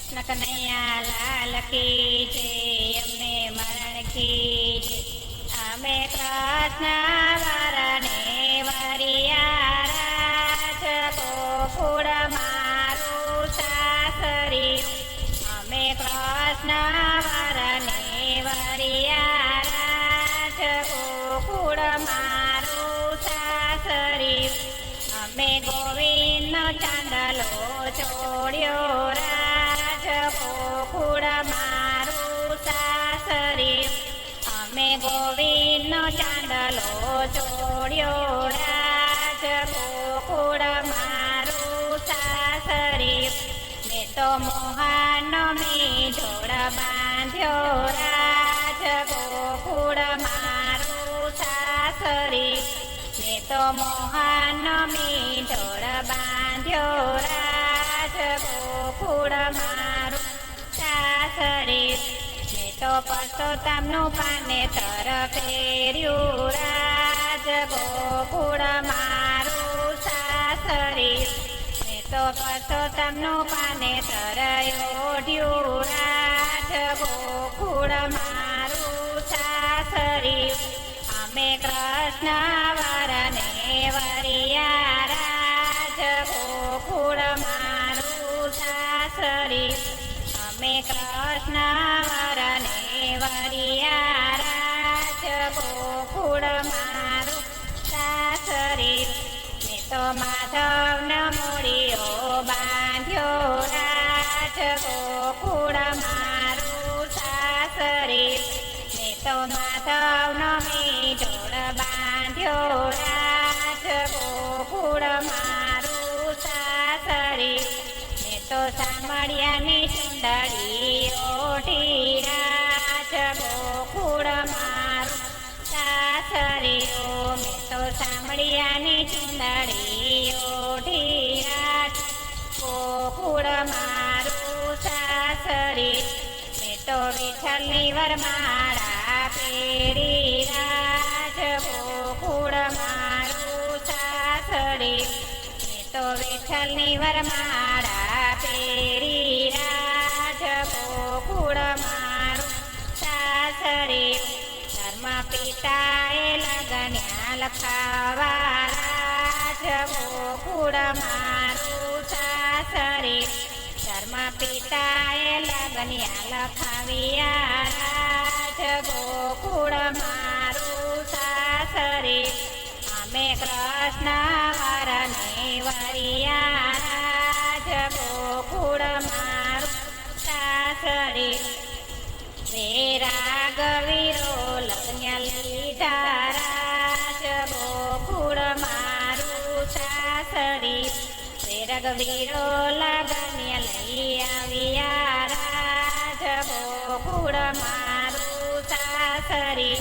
કનૈયા લાલ કી જય, અમને મરણ કી જય. અમે કૃષ્ણ વરને વરિયા રાજ, ગોકુળ મારું સાસરી. અમે કૃષ્ણ વરને વરિયા રાજ, ગોકુળ મારું સાસરી. અમે ગોવિંદનો ચાંદલો છોડ્યો રાજ, ગોકુળ મારું સાસરી. અમે ગોવિંદનો ચાંદલો છોડ્યો રાજ, ગોકુળ મારું સાસરી. મેં તો મોહનનો મીઠોળ બાંધ્યો રાજ, ગોકુળ મારું સાસરી. મેં તો મોહનનો મીઠોળ બાંધ્યો રાજ, ગોકુળ મારું સાસરી. મેં તો પરસોત્તમનું પાનેતર પહેર્યું રાજ, ગોકુળ મારું સાસરી. મેં તો પરસોત્તમનું પાનેતર ઓઢ્યું રાજ, ગોકુળ મારું સાસરી. અમે કૃષ્ણ વરને વરિયા રાજ, ગોકુળ મારું સાસરી. અમે કૃષ્ણ વરને વરિયા રાજ, ગોકુળ મારું સાસરી. મેં તો માધવનો મૂળિયો બાંધ્યો રાજ, ગોકુળ મારું સાસરી. મેં તો માધવનો મીઠોળ બાંધ્યો રાજ, ગોકુળ મારું સાસરી. મેં તો સામળિયાની ચુંદડી ઓઢી રાજ, ગોકુળ મારું સાસરી. મેં તો સામળિયાની ચુંદડી ઓઢી રાજ, ગોકુળ મારું સાસરી. મેં તો વિઠ્ઠલની વરમાળા પહેરી રાજ, ગોકુળ મારું સાસરી. મેં તો વિઠ્ઠલની વરમાળા પહેરી રાજ, ગોકુળ મારું સાસરી. ધર્મ પિતાએ લગન્યા લખાવા રાજ, ગોકુળ મારું સાસરી. ધર્મ પિતાએ લગન્યા લખાવ્યા રાજ, ગોકુળ મારું સાસરી. અમે કૃષ્ણ વરને વરિયા રાજ, ગોકુળ મારું સાસરી. રે રાઘવીરો લગ્ન લીધા રાજ, ગોકુળ મારું સાસરી. રે રઘવીરો લગ્ન લઈ આવ્યા રાજ, ગોકુળ મારું સાસરી.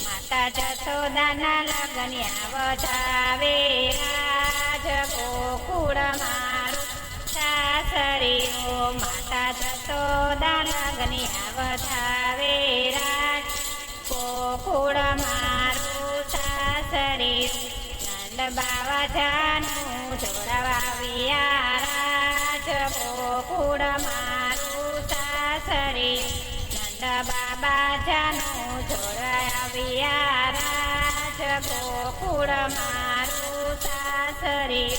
માતા જશોદાના લગ્ન વધાવે રાજ, ગોકુળ મારું સાસરી. માતા જશોદા લગ્ન વધાવે રાજ, ગોકુળ મારું સાસરી. નંદ બાવા જાનું જોડવાવ્યા રાજ, ગોકુળ મારું સાસરી. નંદ બાબા જાનું જોડાવ્યા રાજ, ગોકુળ મારું સાસરી.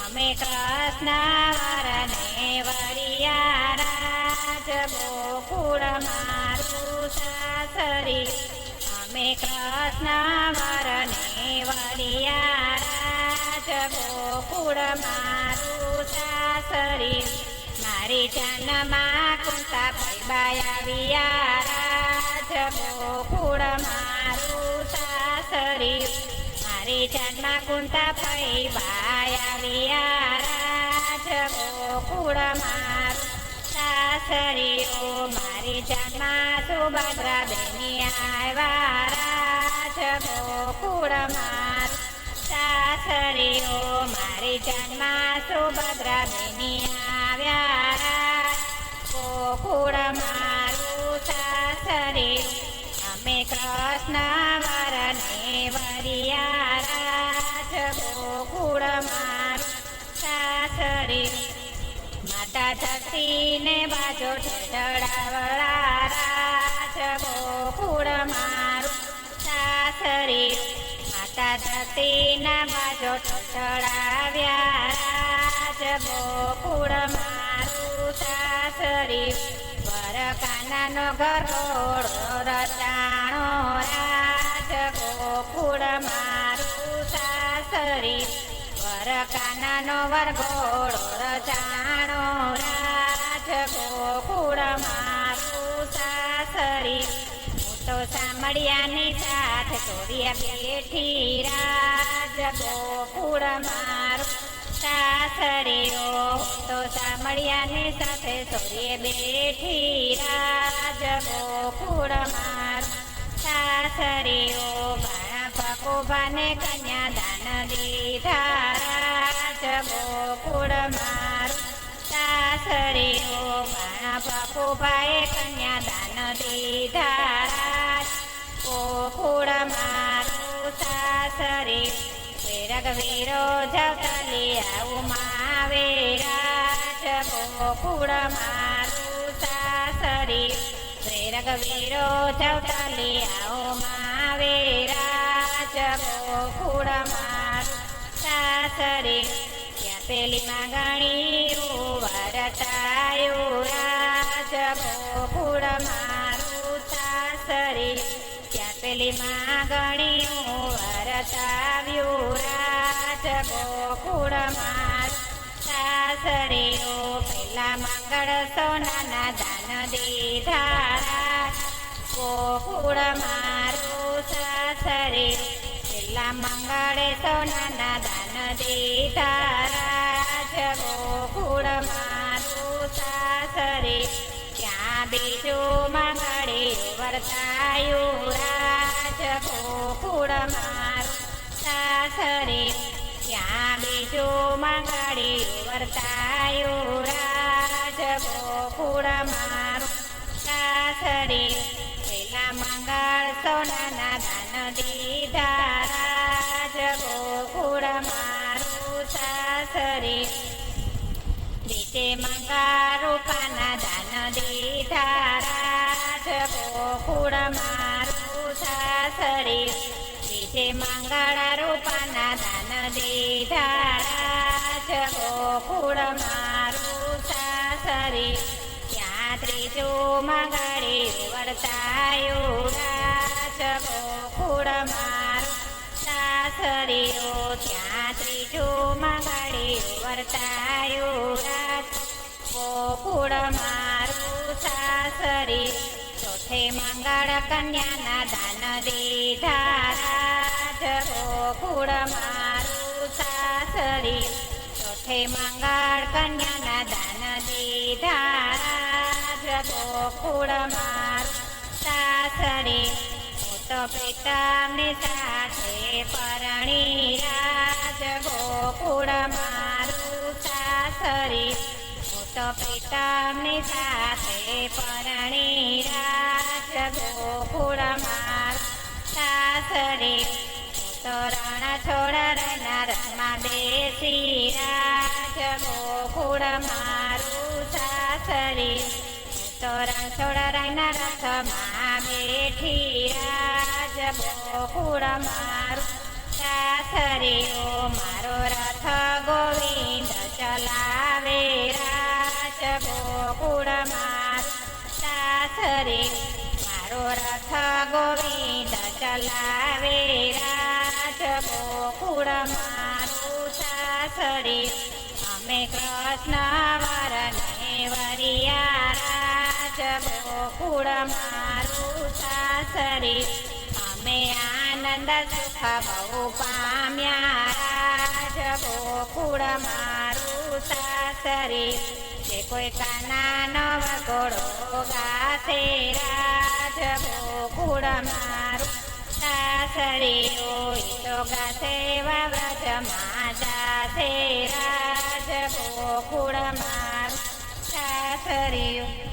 અમે કૃષ્ણ વરને વરિયા રાજ, ગોકુળ મારું સાસરી. અમે કૃષ્ણ વરને વરિયા રાજ, ગોકુળ મારું સાસરી. મારી જાનમાં કુંતા ભાઈ આવ્યા રાજ, ગોકુળ મારું સાસરી. મારી જાનમાં કુંતા ભાઈ આવ્યા રાજ, ગોકુળ મારું સાસરી. મારી જાનમાં સુભદ્રા બેની આવ્યા રાજ, ગોકુળ મારું સાસરી. મારી જાનમાં સુભદ્રા બેની આવ્યા રાજ, ગોકુળ મારું સાસરી. અમે કૃષ્ણ વરને વરિયા રાજ, ગોકુળ મારું સાસરી. માતા ધરતીને બાજો ઠેઠડાવડા રાજ ગોકુળ મારું સાસરી માતા ધરતીના બાજો ઠેઠડાવ્યા રાજ ગોકુળ મારું સાસરી વર કાનાનો ગરોળો રચાણો રાજ ગોકુળ મારું સાસરી વર કાનાનો વરઘોડો રચાણો રાજ ગોકુળ મારું સાસરી હું તો સામળિયાની સાથે તોડિયા બેઠી રાજ ગોકુળ મારું સાસરીઓ તો સામળિયાની સાથે સોરીએ બેઠી રાજ ગોકુળ મારું સાસરીઓ ભાણા ભકુભાને કન્યાદાન દીધા રાજ ગોકુળ મારું સાસરીઓ ભાણા ભકુભાએ કન્યાદાન દીધા રાજ ગોકુળ મારું સાસરી વિરગ વીરો જવતલી આવું માવે રાજ ગોકુળ મારું સાસરી વિરગ વીરો જવતલી આવું માવે રાજ ગોકુળ મારું સાસરી ત્યાં પેલી માંગણી વરતાયું રાજ ગોકુળ મારું સાસરી ત્યાં પેલી માંગણી વરતાવ્યું રાજ ગોકુળ મારું સાસરીઓ પેલા મંગળ સોનાના દાન દીધા રાજ ગોકુળ મારું સાસરી પેલા મંગળે સોનાના દાન દીધા રાજ ગોકુળ મારું સાસરી ત્યાં બીજું મંગળે વર્તાયું રાજ ગોકુળ મારું સાસરી ત્યાં બીજું મંગળે વર્તાયું રાજ ગોકુળ મારું સાસરી પેલા મંગળ સોનાના દાન દીધા રાજ ગોકુળ મારું સાસરી બીજે મંગળ રૂપાના દાન દીધા રાજ ગોકુળ મારું સાસરી બીજે મંગળ રૂપાના દાન દીધા રાજ ગોકુળ મારું સાસરી ત્યાં ત્રીજું મંગળે વર્તાયું રાજ ગોકુળ મારું સાસરીઓ ત્યાં ત્રીજું મંગળે વર્તાયું રાજ ગોકુળ મારું સાસરી ચોથે મંગળ કન્યાના દાન દીધા રાજ ગોકુળ મારું સાસરી ચોથે મંગળ કન્યાના દાન દીધા રાજ ગોકુળ મારું સાસરી હું તો પ્રીતમની સાથે પરણી રાજ ગોકુળ મારું સાસરી હું તો પ્રીતમની સાથે પરણી રાજ ગોકુળ મારું સાસરી હું તો રણ છોડ રણમાં બેસી રાજ ગોકુળ મારું સાસરી હું તો રણ છોડ રથમાં બેઠી રાજ ગોકુળ મારું સાસરીઓ મારો રથ ગોવિંદ ચલાવે રાજ ગોકુળ મારું સાસરી મારો રથ ગોવિંદ ચલાવે રાજ ગોકુળ મારું સાસરી અમે કૃષ્ણ વરને વરિયા રાજ ગોકુળ મારું સાસરી અમે આનંદ સુખ બહુ પામ્યા રાજ ગોકુળ મારું સાસરી જે કોઈ કાનાનો વગોડો ગાશે રાજ ગોકુળ મારું સાસરીઓ તો ગાશે વ્રજમાં જાશે રાજ ગોકુળ મારું સાસરીઓ